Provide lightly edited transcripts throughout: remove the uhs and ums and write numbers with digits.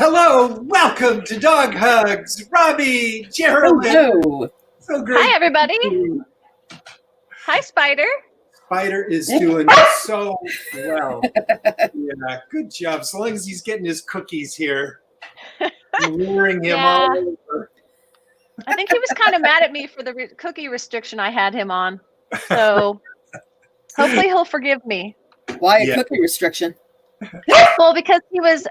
Hello, welcome to Dog Hugs. Robbie, Geraldine. Hello. So great. Hi, everybody. Hi, Spider. Spider is doing so well. Yeah, good job. As long as he's getting his cookies here. I'm luring him all over. I think he was kind of mad at me for the cookie restriction I had him on. So hopefully he'll forgive me. Why a cookie restriction? Well, because he was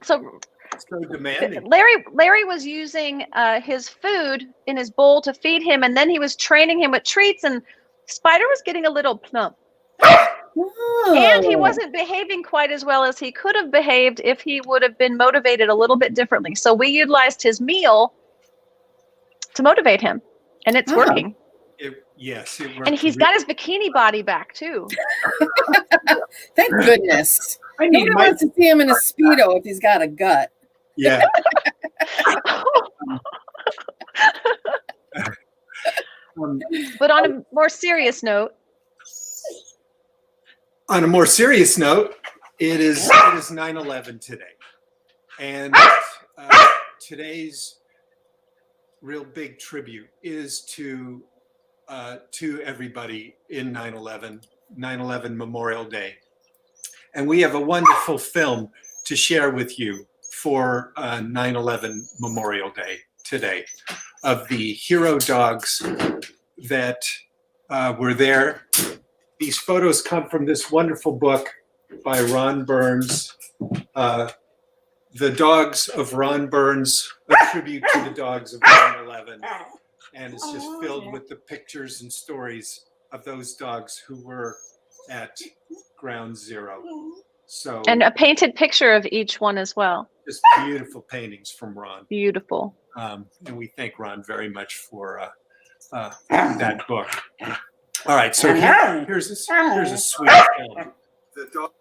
So demanding. Larry was using his food in his bowl to feed him, and then he was training him with treats, and Spider was getting a little plump. Oh. And he wasn't behaving quite as well as he could have behaved if he would have been motivated a little bit differently. So we utilized his meal to motivate him, and it's working. Yes, it worked. And he's got his bikini body back too. Thank goodness. Nobody wants to see him in a Speedo if he's got a gut. Yeah. But on a more serious note. On a more serious note, it is 9/11 today, and today's real big tribute is to everybody in 9/11 Memorial Day. And we have a wonderful film to share with you for 9/11 Memorial Day today of the hero dogs that were there. These photos come from this wonderful book by Ron Burns, The Dogs of Ron Burns, a tribute to the dogs of 9/11. And it's just filled with the pictures and stories of those dogs who were at Ground Zero. So, And a painted picture of each one as well. Just beautiful paintings from Ron. Beautiful. And we thank Ron very much for that book. All right, so here's a sweet film. The dog.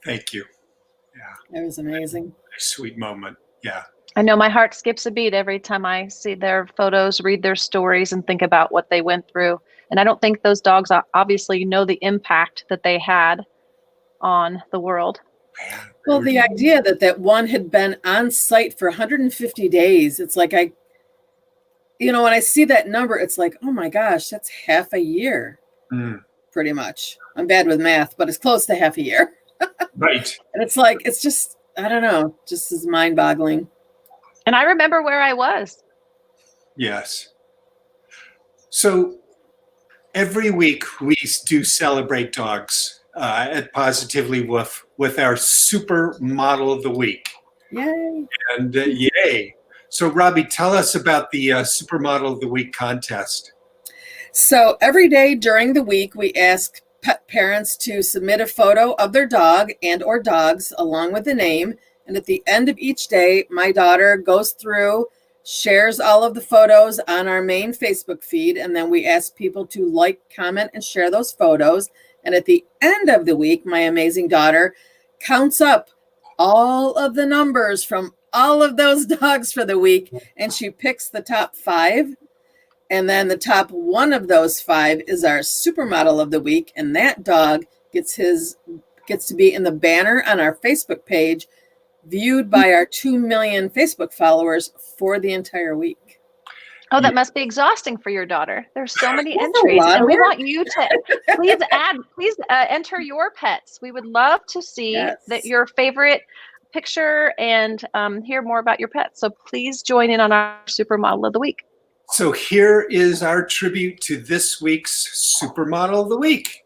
Thank you. Yeah. That was amazing. A sweet moment. Yeah. I know my heart skips a beat every time I see their photos, read their stories, and think about what they went through. And I don't think those dogs obviously know the impact that they had on the world. Well, the idea that one had been on site for 150 days, it's like when I see that number, it's like, oh my gosh, that's half a year, pretty much. I'm bad with math, but it's close to half a year. Right. And it's like, it's just, I don't know, just as mind-boggling. And I remember where I was. Yes. So every week we do celebrate dogs at Positively Woof with our Super Model of the Week. Yay. And yay. So Robbie, tell us about the Super Model of the Week contest. So every day during the week, we ask pet parents to submit a photo of their dog and or dogs along with the name. And at the end of each day, my daughter goes through, shares all of the photos on our main Facebook feed. And then we ask people to like, comment, and share those photos. And at the end of the week, my amazing daughter counts up all of the numbers from all of those dogs for the week. And she picks the top 5. And then the top 1 of those 5 is our Supermodel of the Week. And that dog gets to be in the banner on our Facebook page, viewed by our 2 million Facebook followers for the entire week. Oh, that must be exhausting for your daughter. There's so many entries, and we want you to please enter your pets. We would love to see that your favorite picture and hear more about your pets. So please join in on our Supermodel of the Week. So here is our tribute to this week's Supermodel of the Week.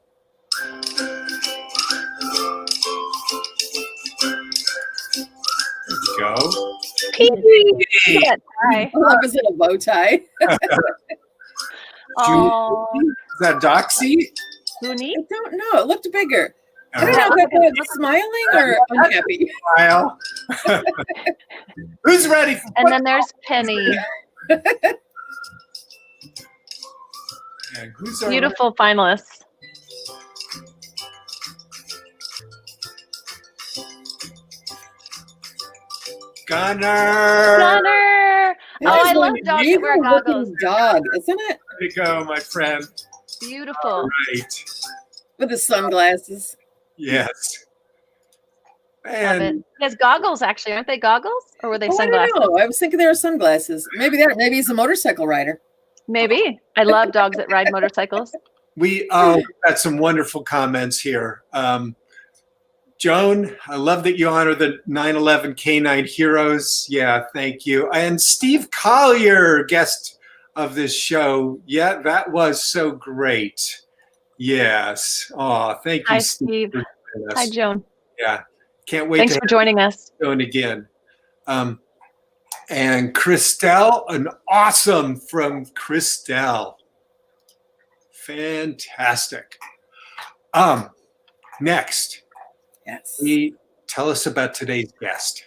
go. Look at that tie. I love his little bow tie. Oh, Is that Doxy? Looney. I don't know. It looked bigger. I don't All know right. if that's smiling or unhappy. Smile. Who's ready? And then there's Penny. And who's our Beautiful finalists. Gunner? Gunner. Oh, That is I love one dogs that wear regal-looking goggles. dog, isn't it? There you go, my friend. Beautiful. Right. With his sunglasses. Yes. Love it. And He has goggles, actually. Aren't they goggles? Or were they Oh, I sunglasses? don't know. I was thinking they were sunglasses. Maybe he's a motorcycle rider. Maybe. I love dogs that ride motorcycles. we got some wonderful comments here. Joan, I love that you honor the 9/11 Canine heroes. Yeah, thank you. And Steve Collier, guest of this show. Yeah, that was so great. Yes. Oh, thank you, Hi, Steve. Steve. for joining us. Hi, Joan. Yeah. Can't wait Thanks to for joining us. Joan again. And Christelle, an awesome from Christelle. Fantastic. Next, Yes. tell us about today's guest.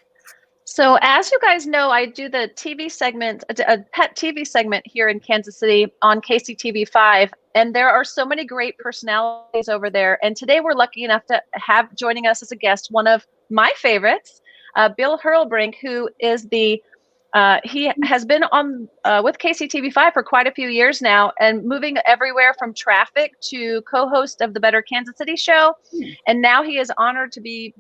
So as you guys know, I do the TV segment, a pet TV segment here in Kansas City on KCTV5, and there are so many great personalities over there. And today we're lucky enough to have joining us as a guest one of my favorites, Bill HURRELBRINK, who is he has been on with KCTV5 for quite a few years now, and moving everywhere from traffic to co-host of the Better Kansas City show, and now he is honored to be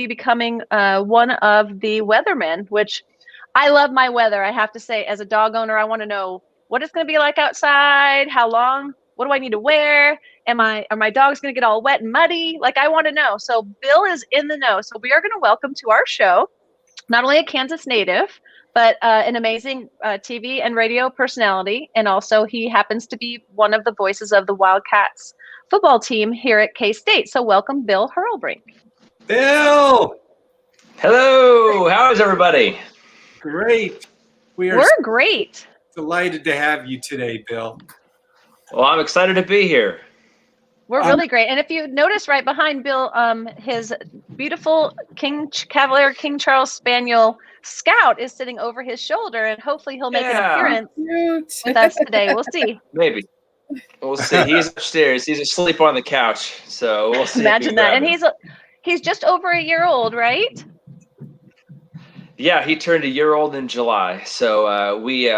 becoming one of the weathermen, which I love my weather. I have to say, as a dog owner, I want to know what it's going to be like outside, how long, what do I need to wear? Are my dogs going to get all wet and muddy? Like, I want to know. So Bill is in the know. So we are going to welcome to our show, not only a Kansas native, but an amazing TV and radio personality. And also he happens to be one of the voices of the Wildcats football team here at K-State. So welcome, Bill HURRELBRINK. Bill! Hello, how is everybody? Great. We're We're great. delighted to have you today, Bill. Well, I'm excited to be here. We're really great. And if you notice right behind Bill, his beautiful Cavalier King Charles Spaniel Scout is sitting over his shoulder, and hopefully he'll make an appearance with us today. We'll see. Maybe. We'll see. He's upstairs. He's asleep on the couch. So we'll see. Imagine that. And he's just over a year old, right? Yeah, he turned a year old in July. So we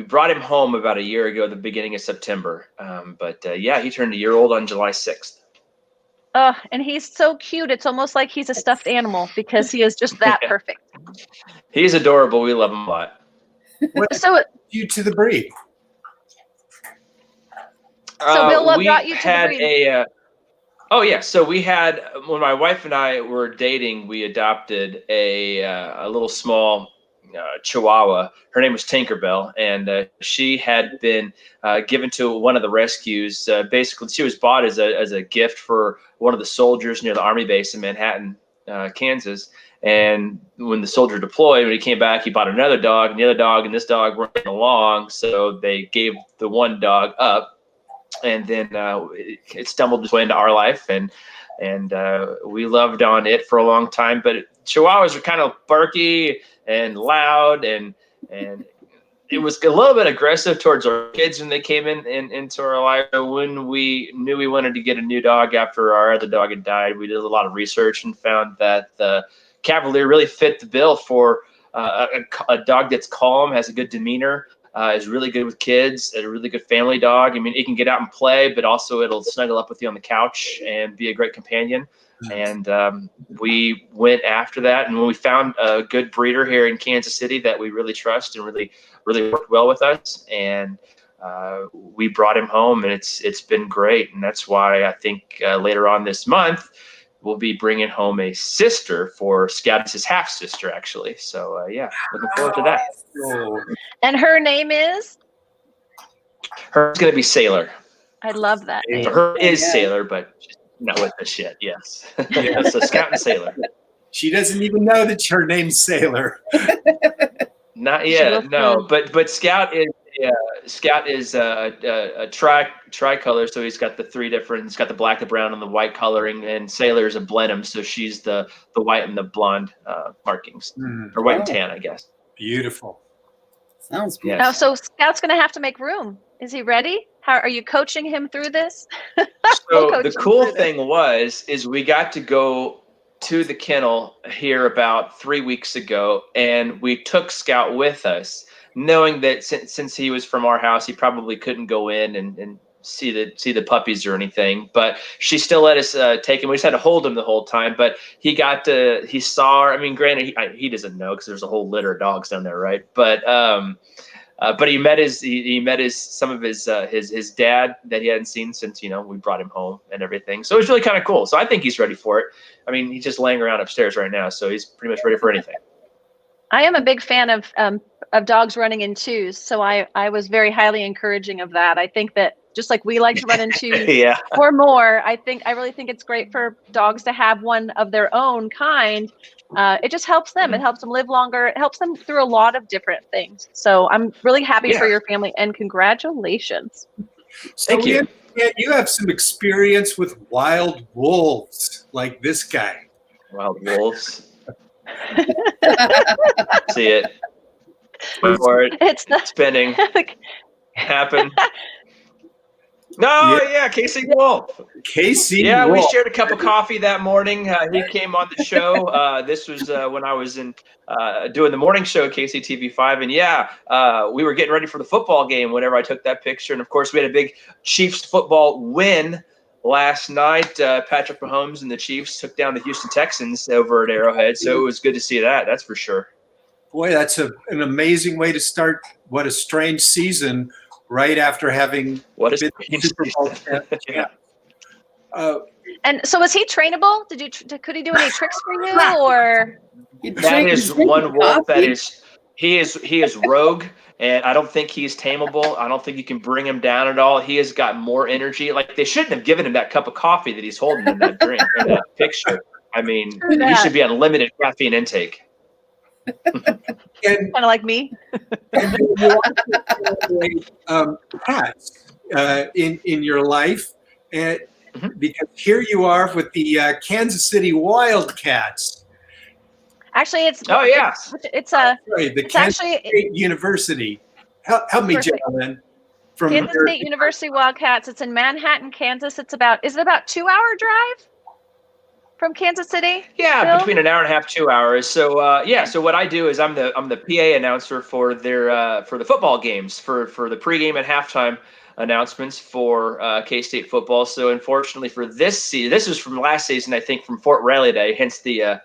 brought him home about a year ago at the beginning of September. But yeah, he turned a year old on July 6th. And he's so cute. It's almost like he's a stuffed animal because he is just that perfect. He's adorable. We love him a lot. What So you to the breed? Bill, what we brought you to the had breed? Oh yeah, so we had, when my wife and I were dating, we adopted a little small Chihuahua. Her name was Tinkerbell, and she had been given to one of the rescues. Basically, she was bought as a gift for one of the soldiers near the Army base in Manhattan, Kansas. And when the soldier deployed, when he came back, he bought another dog, and the other dog and this dog weren't getting along, so they gave the one dog up. And then it stumbled its way into our life, and we loved on it for a long time. But Chihuahuas are kind of barky and loud, and it was a little bit aggressive towards our kids when they came into our life. So when we knew we wanted to get a new dog after our other dog had died, we did a lot of research and found that the Cavalier really fit the bill for a dog that's calm, has a good demeanor. Is really good with kids, a really good family dog. I mean, it can get out and play, but also it'll snuggle up with you on the couch and be a great companion. And we went after that. And when we found a good breeder here in Kansas City that we really trust and really worked well with us, and we brought him home, and it's been great. And that's why I think later on this month, we'll be bringing home a sister for Scout, his half sister, actually. So yeah, looking forward to that. And her name is? Her's going to be Sailor. I love that name. So her is Sailor, but she's not with us yet. Yes. So Scout and Sailor. She doesn't even know that her name's Sailor. Not yet, no. But Scout is a tricolor, so he's got the three different. He's got the black, the brown, and the white coloring. And Sailor is a Blenheim, so she's the white and the blonde markings, or white and tan, I guess. Beautiful. Sounds beautiful. Oh, so Scout's going to have to make room. Is he ready? How are you coaching him through this? So the cool thing is we got to go to the kennel here about 3 weeks ago, and we took Scout with us, knowing that since he was from our house, he probably couldn't go in and see the puppies or anything. But she still let us take him. We just had to hold him the whole time. But he saw her. I mean, granted, he doesn't know because there's a whole litter of dogs down there, right? But he met some of his dad that he hadn't seen since we brought him home and everything. So it was really kind of cool. So I think he's ready for it. I mean, he's just laying around upstairs right now, so he's pretty much ready for anything. I am a big fan of dogs running in twos, so I was very highly encouraging of that. I think that just like we like to run in twos or more, I really think it's great for dogs to have one of their own kind. It just helps them. It helps them live longer. It helps them through a lot of different things. So I'm really happy for your family, and congratulations. Thank you. You have some experience with wild wolves, like this guy. Wild wolves. See it. Wait for it. It's not spinning. Happen. No, Casey Wolf. Casey Wolf. We Wolf. shared a cup of coffee that morning. He came on the show. This was when I was doing the morning show at KCTV5. And we were getting ready for the football game whenever I took that picture. And, of course, we had a big Chiefs football win last night. Patrick Mahomes and the Chiefs took down the Houston Texans over at Arrowhead. So it was good to see that. That's for sure. Boy, that's an amazing way to start what a strange season right after having been Super Bowl champ. And so was he trainable? Could he do any tricks for you, or? That is one wolf he is rogue, and I don't think he's tameable. I don't think you can bring him down at all. He has got more energy. Like, they shouldn't have given him that cup of coffee that he's holding in that drink in that picture. I mean, he should be on limited caffeine intake. Kind of like me. Cats in your life, and because here you are with the Kansas City Wildcats. Actually, it's Kansas State University. Help me, gentlemen. From Kansas State University Wildcats. It's in Manhattan, Kansas. Is it about 2-hour drive from Kansas City? Yeah, Bill? between an hour and a half, 2 hours. So so what I do is I'm the PA announcer for their for the football games, for the pregame and halftime announcements for K-State football. So unfortunately for this season, this was from last season, I think, from Fort Riley Day, hence the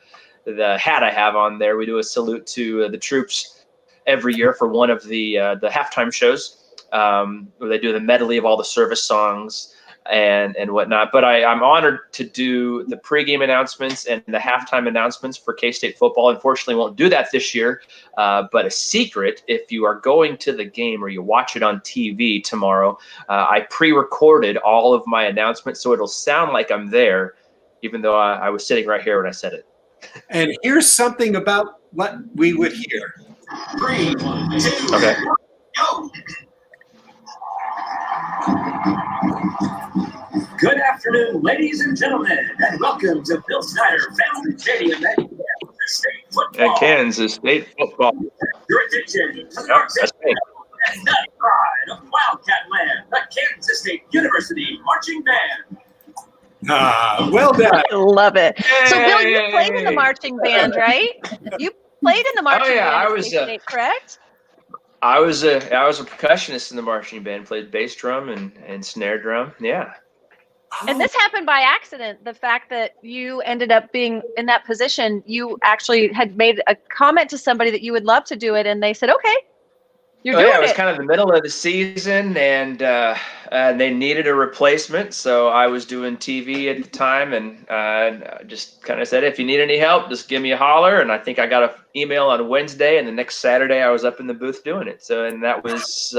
hat I have on there. We do a salute to the troops every year for one of the halftime shows, where they do the medley of all the service songs and whatnot. But I'm honored to do the pregame announcements and the halftime announcements for K-State football. Unfortunately, won't do that this year. But a secret, if you are going to the game or you watch it on TV tomorrow, I pre-recorded all of my announcements, so it'll sound like I'm there, even though I was sitting right here when I said it. And here's something about what we would hear. 3, 2, okay. Go. Good afternoon, ladies and gentlemen, and welcome to Bill Snyder Family Stadium at Kansas State football. Your attention to the North Central and 95 of Wildcat Land, the Kansas State University Marching Band. Well done. I love it. Yay. So, Bill, you played in the marching band, right? You played in the marching band. I was correct? I was a percussionist in the marching band. Played bass drum and snare drum. Yeah. And this happened by accident. The fact that you ended up being in that position, you actually had made a comment to somebody that you would love to do it, and they said, "Okay, you're doing it." It was kind of the middle of the season, and they needed a replacement, so I was doing TV at the time, and just kind of said, "If you need any help, just give me a holler." And I think I got an email on Wednesday, and the next Saturday I was up in the booth doing it. So, and that was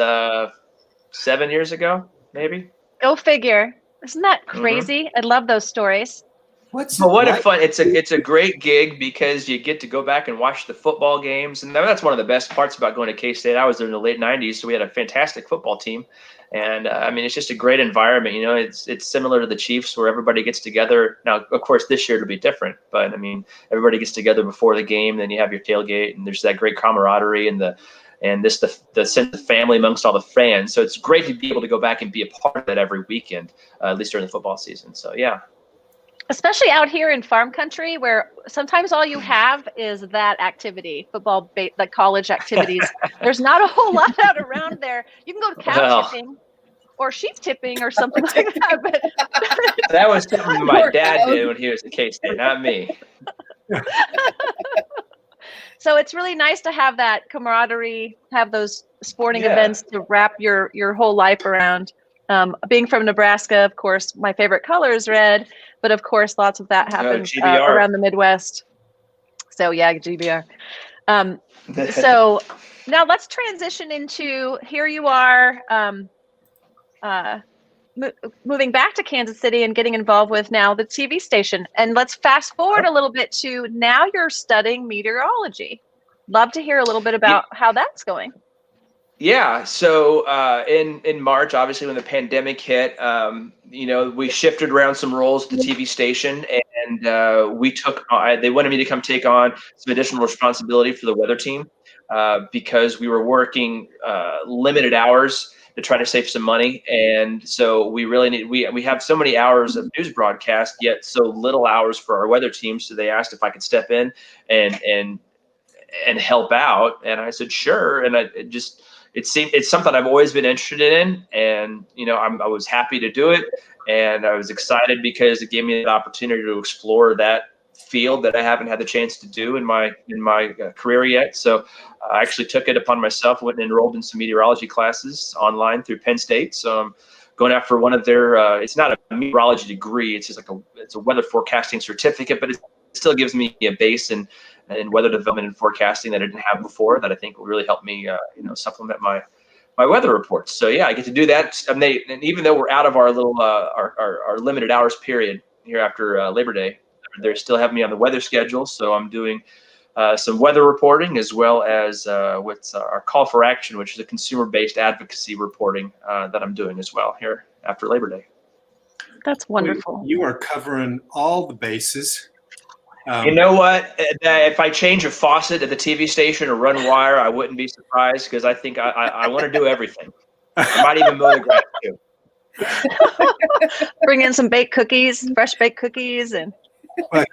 7 years ago, maybe. Go figure. Isn't that crazy? I love those stories. What's Well, what a like? fun! It's a great gig because you get to go back and watch the football games, and that's one of the best parts about going to K-State. I was there in the late '90s, so we had a fantastic football team, and I mean, it's just a great environment. You know, it's similar to the Chiefs, where everybody gets together. Now, of course, this year it'll be different, but I mean, everybody gets together before the game. Then you have your tailgate, and there's that great camaraderie and the sense of family amongst all the fans. So it's great to be able to go back and be a part of that every weekend, at least during the football season. So yeah. Especially out here in farm country, where sometimes all you have is that activity, football, like college activities. There's not a whole lot out around there. You can go to cow tipping or sheep tipping or something like that. But that was something my dad did when he was at K-State, not me. So it's really nice to have that camaraderie, have those sporting events to wrap your whole life around. Being from Nebraska, of course, my favorite color is red, but of course, lots of that happens around the Midwest. So yeah, GBR. So now let's transition into, here you are moving back to Kansas City and getting involved with now the TV station. And let's fast forward a little bit to now you're studying meteorology. Love to hear a little bit about how that's going. Yeah. So in March, obviously, when the pandemic hit, you know, we shifted around some roles at the TV station, and they wanted me to come take on some additional responsibility for the weather team because we were working limited hours to try to save some money. And so we really we have so many hours of news broadcast, yet so little hours for our weather team. So they asked if I could step in and help out. And I said, sure. And it's something I've always been interested in, and you know, I was happy to do it, and I was excited because it gave me the opportunity to explore that field that I haven't had the chance to do in my career yet. So I actually took it upon myself, went and enrolled in some meteorology classes online through Penn State. So I'm going after one of their. It's not a meteorology degree; it's just it's a weather forecasting certificate, but it still gives me a base in weather development and forecasting that I didn't have before, that I think will really help me, supplement my weather reports. So yeah, I get to do that. And even though we're out of our little our limited hours period here after Labor Day, they're still having me on the weather schedule. So I'm doing some weather reporting, as well as what's our call for action, which is a consumer-based advocacy reporting that I'm doing as well here after Labor Day. That's wonderful. You are covering all the bases. You know what? If I change a faucet at the TV station or run wire, I wouldn't be surprised, because I think I want to do everything. I might even mow the grass too. Bring in some baked cookies, fresh baked cookies, and. Well,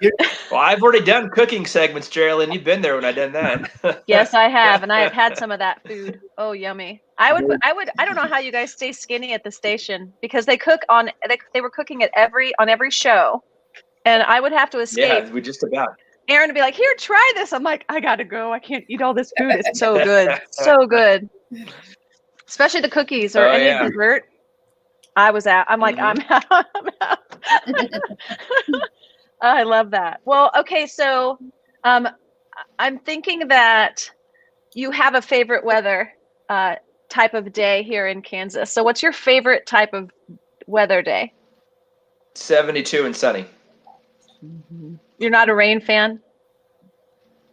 I've already done cooking segments, Geraldine. You've been there when I done that. Yes, I have, and I have had some of that food. Oh, yummy! I don't know how you guys stay skinny at the station, because they cook they were cooking on every show. And I would have to escape. Yeah, we just about. Aaron would be like, "Here, try this." I'm like, "I gotta go. I can't eat all this food. It's so good, so good." Especially the cookies or any dessert. I was out. I'm like, I'm out. I'm out. I love that. Well, okay, so I'm thinking that you have a favorite weather type of day here in Kansas. So what's your favorite type of weather day? 72 and sunny. You're not a rain fan?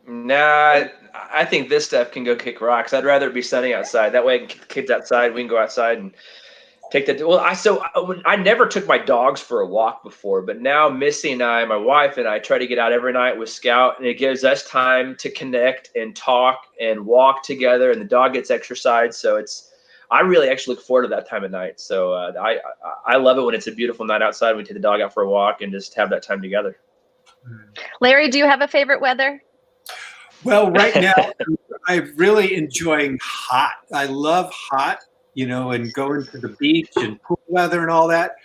Nah, I think this stuff can go kick rocks. I'd rather it be sunny outside. That way I can get the kids outside. We can go outside and take the. Well, I never took my dogs for a walk before, but now Missy and I, my wife and I, try to get out every night with Scout, and it gives us time to connect and talk and walk together, and the dog gets exercise. So I really actually look forward to that time of night. So I love it when it's a beautiful night outside. We take the dog out for a walk and just have that time together. Larry, do you have a favorite weather? Well, right now, I'm really enjoying hot. I love hot, and going to the beach and pool weather and all that.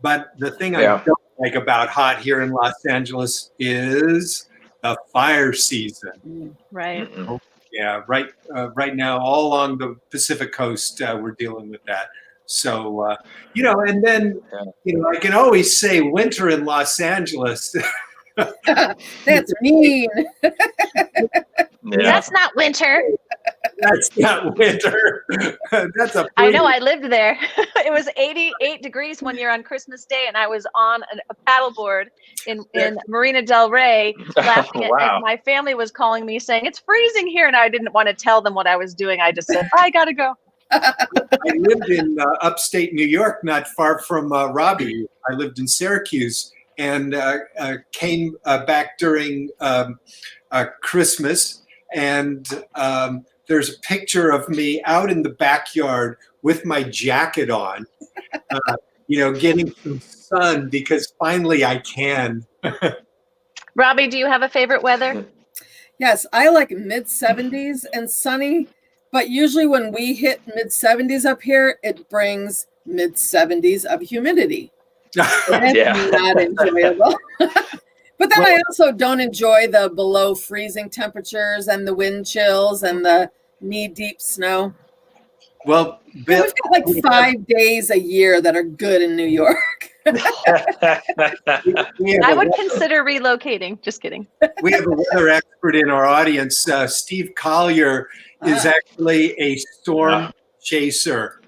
But the thing I don't like about hot here in Los Angeles is the fire season. Right. Yeah, right now, all along the Pacific coast, we're dealing with that. So, and then, I can always say winter in Los Angeles. That's mean. Yeah. That's not winter. That's not winter. That's a I know, I lived there. It was 88 degrees one year on Christmas Day, and I was on a paddleboard in Marina del Rey, laughing Wow. at my family was calling me saying, it's freezing here, and I didn't want to tell them what I was doing. I just said, I gotta go. I lived in upstate New York, not far from Robbie. I lived in Syracuse and came back during Christmas, and there's a picture of me out in the backyard with my jacket on, getting some sun because finally I can. Robbie, do you have a favorite weather? Yes, I like mid-70s and sunny, but usually when we hit mid-70s up here, it brings mid-70s of humidity. And it's not enjoyable. But then I also don't enjoy the below freezing temperatures and the wind chills and the knee-deep snow. Well, Bill, we've got like 5 days a year that are good in New York. I would consider relocating. Just kidding. We have a weather expert in our audience. Steve Collier is actually a storm chaser.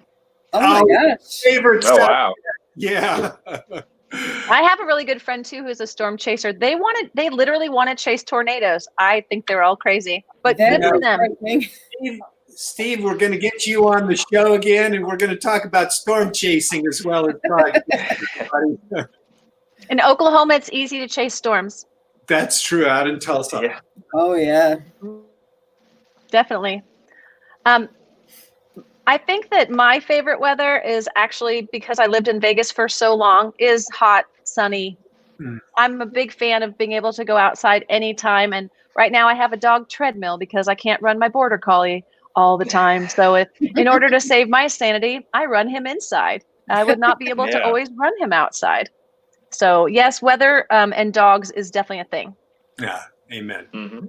Oh my gosh. Favorite stuff. Wow. Yeah. I have a really good friend too who's a storm chaser. They literally want to chase tornadoes. I think they're all crazy, but good for them. Steve, we're going to get you on the show again, and we're going to talk about storm chasing as well as in Oklahoma, it's easy to chase storms. That's true. Out in Tulsa. Yeah. Oh yeah, definitely. I think that my favorite weather is actually, because I lived in Vegas for so long, is hot, sunny. I'm a big fan of being able to go outside anytime. And right now I have a dog treadmill because I can't run my border collie all the time. So in order to save my sanity, I run him inside. I would not be able to always run him outside. So yes, weather and dogs is definitely a thing. Yeah. Amen. Mm-hmm.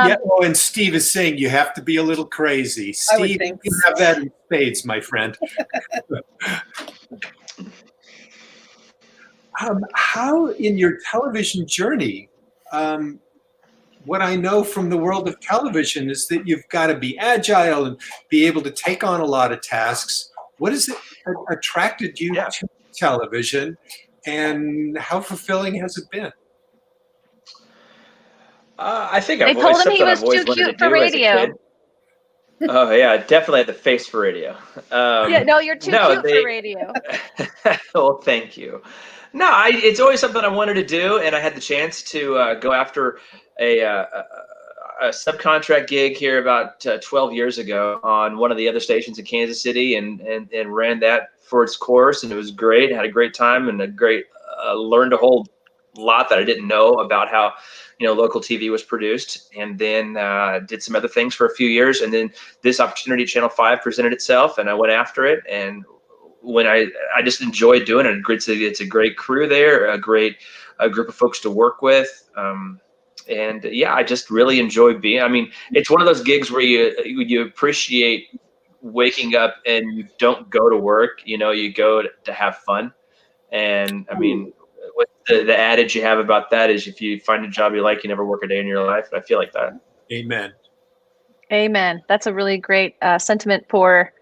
And Steve is saying you have to be a little crazy. Steve, you have that in spades, my friend. How in your television journey, what I know from the world of television is that you've got to be agile and be able to take on a lot of tasks. What has it attracted you to television, and how fulfilling has it been? I think they told him he was too cute for radio. Oh yeah, definitely had the face for radio. You're too cute for radio. Well, thank you. No, it's always something I wanted to do, and I had the chance to go after a subcontract gig here about 12 years ago on one of the other stations in Kansas City, and ran that for its course, and it was great. I had a great time and a great learned a whole lot that I didn't know about how local TV was produced, and then did some other things for a few years, and then this opportunity, Channel 5, presented itself, and I went after it. And when I just enjoyed doing it. It's a great crew there, a great group of folks to work with, and I just really enjoy being. I mean, it's one of those gigs where you appreciate waking up and you don't go to work. You go to have fun, and I mean. What the adage you have about that is, if you find a job you like, you never work a day in your life. I feel like that. Amen. Amen. That's a really great sentiment for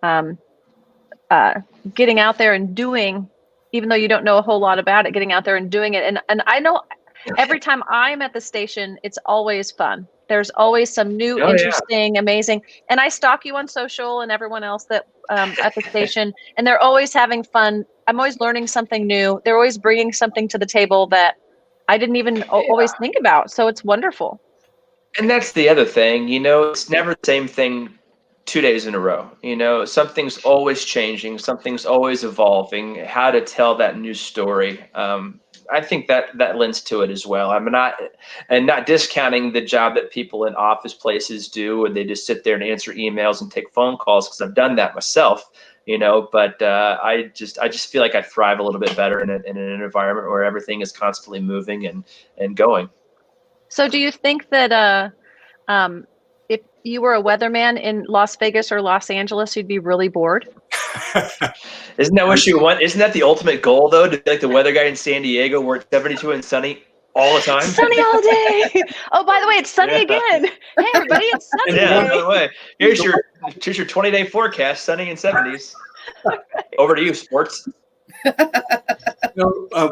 getting out there and doing, even though you don't know a whole lot about it, getting out there and doing it. And I know every time I'm at the station, it's always fun. There's always some new, interesting, amazing. And I stalk you on social and everyone else that at the station, and they're always having fun. I'm always learning something new. They're always bringing something to the table that I didn't even always think about. So it's wonderful. And that's the other thing, it's never the same thing 2 days in a row. Something's always changing. Something's always evolving. How to tell that new story. I think that lends to it as well. I'm not discounting the job that people in office places do, where they just sit there and answer emails and take phone calls, because I've done that myself. But I just feel like I thrive a little bit better in an environment where everything is constantly moving and going. So do you think that if you were a weatherman in Las Vegas or Los Angeles, you'd be really bored? Isn't that what you want? Isn't that the ultimate goal, though, to be like the weather guy in San Diego, where it's 72 and sunny all the time. Sunny all day. Oh, by the way, it's sunny again. Hey, everybody, it's sunny Yeah, by today. the way, here's your 20-day forecast, sunny and 70s. Over to you, sports.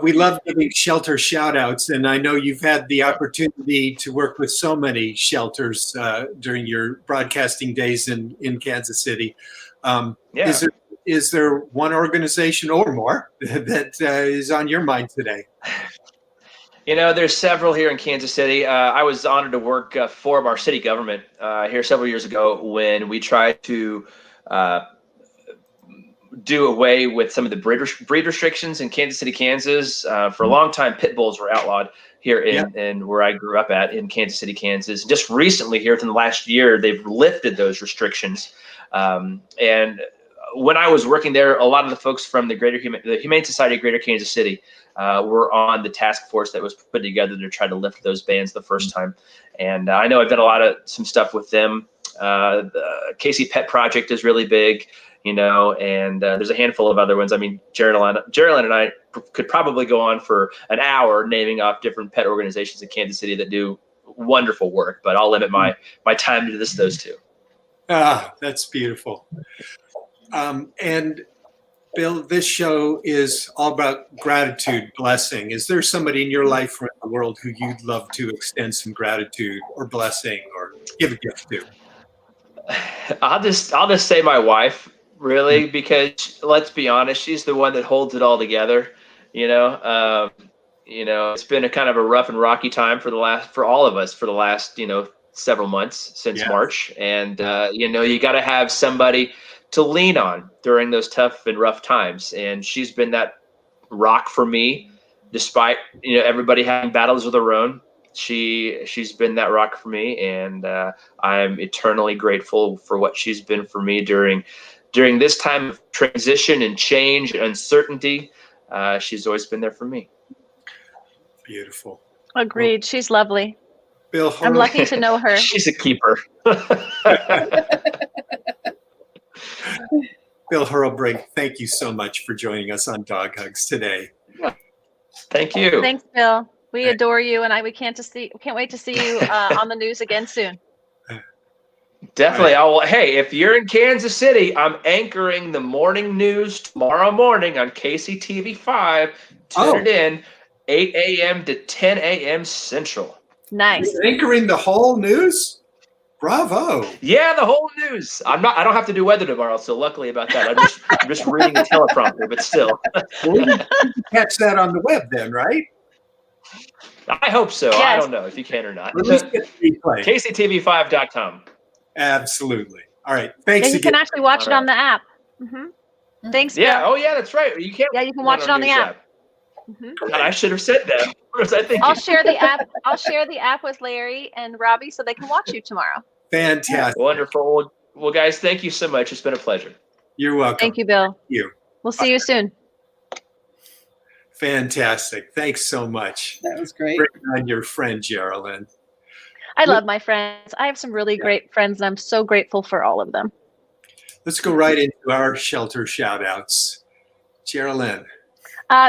We love giving shelter shout outs, and I know you've had the opportunity to work with so many shelters during your broadcasting days in Kansas City. Yeah. Is there one organization or more that is on your mind today? There's several here in Kansas City. I was honored to work for our city government here several years ago when we tried to do away with some of the breed restrictions in Kansas City, Kansas. For a long time, pit bulls were outlawed here in where I grew up at in Kansas City, Kansas. Just recently, here within the last year, they've lifted those restrictions. And when I was working there, a lot of the folks from the Humane Society of Greater Kansas City were on the task force that was put together to try to lift those bans the first time. And I know I've done some stuff with them. The Casey Pet Project is really big, and there's a handful of other ones. I mean, Geraldine and I could probably go on for an hour naming off different pet organizations in Kansas City that do wonderful work, but I'll limit my time to those two. Ah, that's beautiful. And Bill, this show is all about gratitude, blessing. Is there somebody in your life or in the world who you'd love to extend some gratitude or blessing or give a gift to? I'll just say my wife, really, because let's be honest, she's the one that holds it all together. It's been a kind of a rough and rocky time for all of us for the last several months since March, and you got to have somebody to lean on during those tough and rough times, and she's been that rock for me, despite everybody having battles of their own. She's been that rock for me, and I'm eternally grateful for what she's been for me during this time of transition and change and uncertainty. She's always been there for me. Beautiful. Agreed. She's lovely. Bill, I'm lucky to know her. She's a keeper. Bill HURRELBRINK, thank you so much for joining us on Dog Hugs today. Thank you. Thanks, Bill. We adore you, and we can't wait to see you on the news again soon. Definitely. Hey, if you're in Kansas City, I'm anchoring the morning news tomorrow morning on KCTV5. Tune it in, 8 a.m. to 10 a.m. Central. Nice. You're anchoring the whole news? Bravo. Yeah, the whole news. I don't have to do weather tomorrow, so luckily about that. I'm just reading the teleprompter, but still. Well, you can catch that on the web then, right? I hope so. Yes. I don't know if you can or not. Or at least get the replay. KCTV5.com. Absolutely. All right. Thanks You again. can actually watch it on the app. Thanks, Bill. Yeah. Oh, yeah. That's right. You can. Yeah, you can watch it on the app. God, I should have said that. What was I thinking? I'll share the app. I'll share the app with Larry and Robbie so they can watch you tomorrow. Fantastic. Wonderful. Well, guys, thank you so much. It's been a pleasure. You're welcome. Thank you, Bill. You. We'll see you soon. Fantastic. Thanks so much. That was great. Bring on your friend, Geraldine. I love my friends. I have some really great friends, and I'm so grateful for all of them. Let's go right into our shelter shout outs. Geraldine.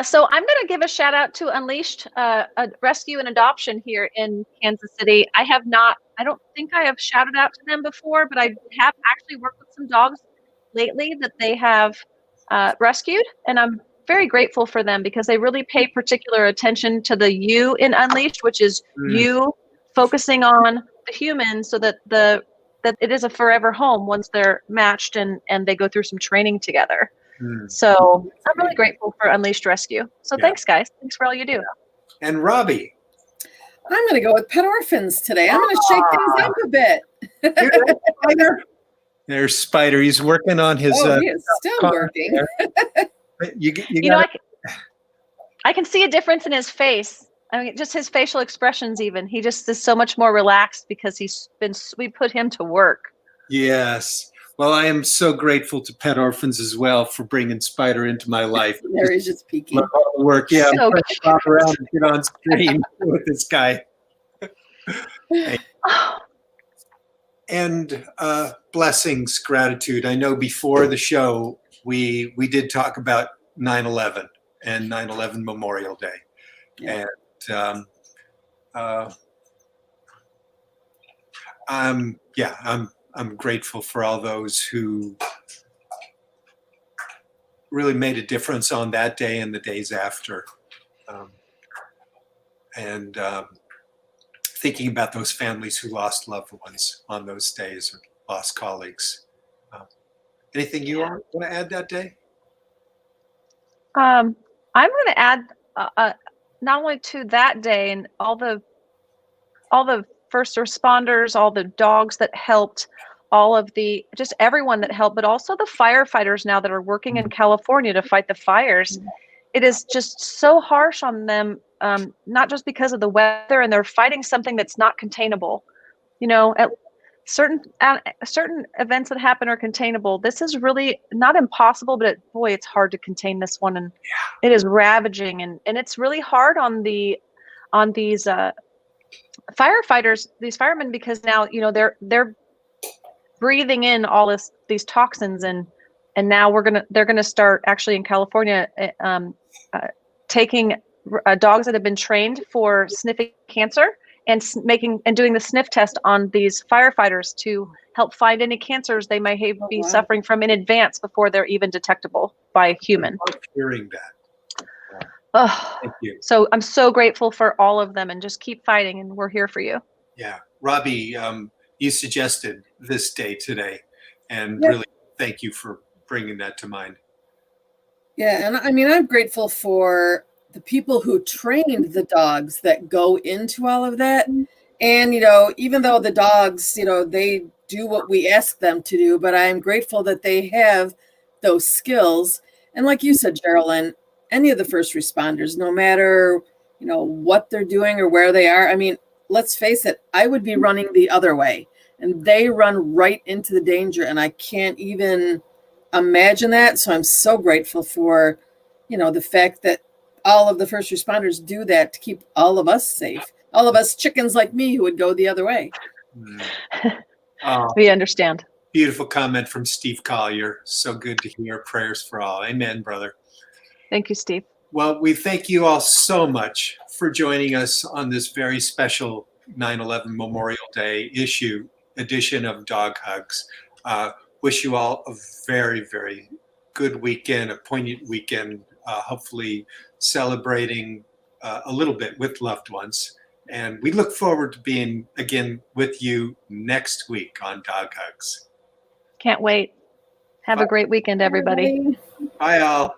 So I'm going to give a shout out to Unleashed, a rescue and adoption here in Kansas City. I don't think I have shouted out to them before, but I have actually worked with some dogs lately that they have rescued, and I'm very grateful for them because they really pay particular attention to the you in Unleashed, which is you focusing on the human so that that it is a forever home once they're matched and they go through some training together. So I'm really grateful for Unleashed Rescue. So thanks, guys. Thanks for all you do. And Robbie. I'm going to go with Pet Orphans today. I'm going to shake things up a bit. Spider. There's Spider. He's working on his. He is still working. I can see a difference in his face. I mean, just his facial expressions. Even he just is so much more relaxed because we put him to work. Yes. Well, I am so grateful to Pet Orphans as well for bringing Spider into my life. There he's just peeking. Love all the work. Yeah, So I'm trying to pop around and get on screen with this guy. And blessings, gratitude. I know before the show we did talk about 9/11 and 9/11 Memorial Day, and Yeah, I'm grateful for all those who really made a difference on that day and the days after. And thinking about those families who lost loved ones on those days or lost colleagues. Anything you want to add that day? I'm going to add not only to that day and all the first responders, all the dogs that helped, all of the just everyone that helped, but also the firefighters now that are working in California to fight the fires. It is just so harsh on them, not just because of the weather, and they're fighting something that's not containable. You know, at certain events that happen are containable. This is really not impossible, but boy, it's hard to contain this one, and it is ravaging, and it's really hard on these firefighters, these firemen, because now they're breathing in all these toxins, and now they're gonna start actually in California taking dogs that have been trained for sniffing cancer and doing the sniff test on these firefighters to help find any cancers they may be suffering from in advance before they're even detectable by a human. I love hearing that. Oh, thank you. So I'm so grateful for all of them, and just keep fighting, and we're here for you. Yeah, Robbie, you suggested this day today, and really thank you for bringing that to mind. Yeah, and I mean, I'm grateful for the people who trained the dogs that go into all of that. And, even though the dogs, they do what we ask them to do, but I'm grateful that they have those skills. And like you said, Geraldine, any of the first responders, no matter, what they're doing or where they are. I mean, let's face it, I would be running the other way, and they run right into the danger. And I can't even imagine that. So I'm so grateful for, the fact that all of the first responders do that to keep all of us safe. All of us chickens like me who would go the other way. We understand. Beautiful comment from Steve Collier. So good to hear. Prayers for all. Amen, brother. Thank you, Steve. Well, we thank you all so much for joining us on this very special 9/11 Memorial Day edition of Dog Hugs. Wish you all a very, very good weekend, a poignant weekend, hopefully celebrating a little bit with loved ones. And we look forward to being again with you next week on Dog Hugs. Can't wait. Have a great weekend, everybody. Bye, all.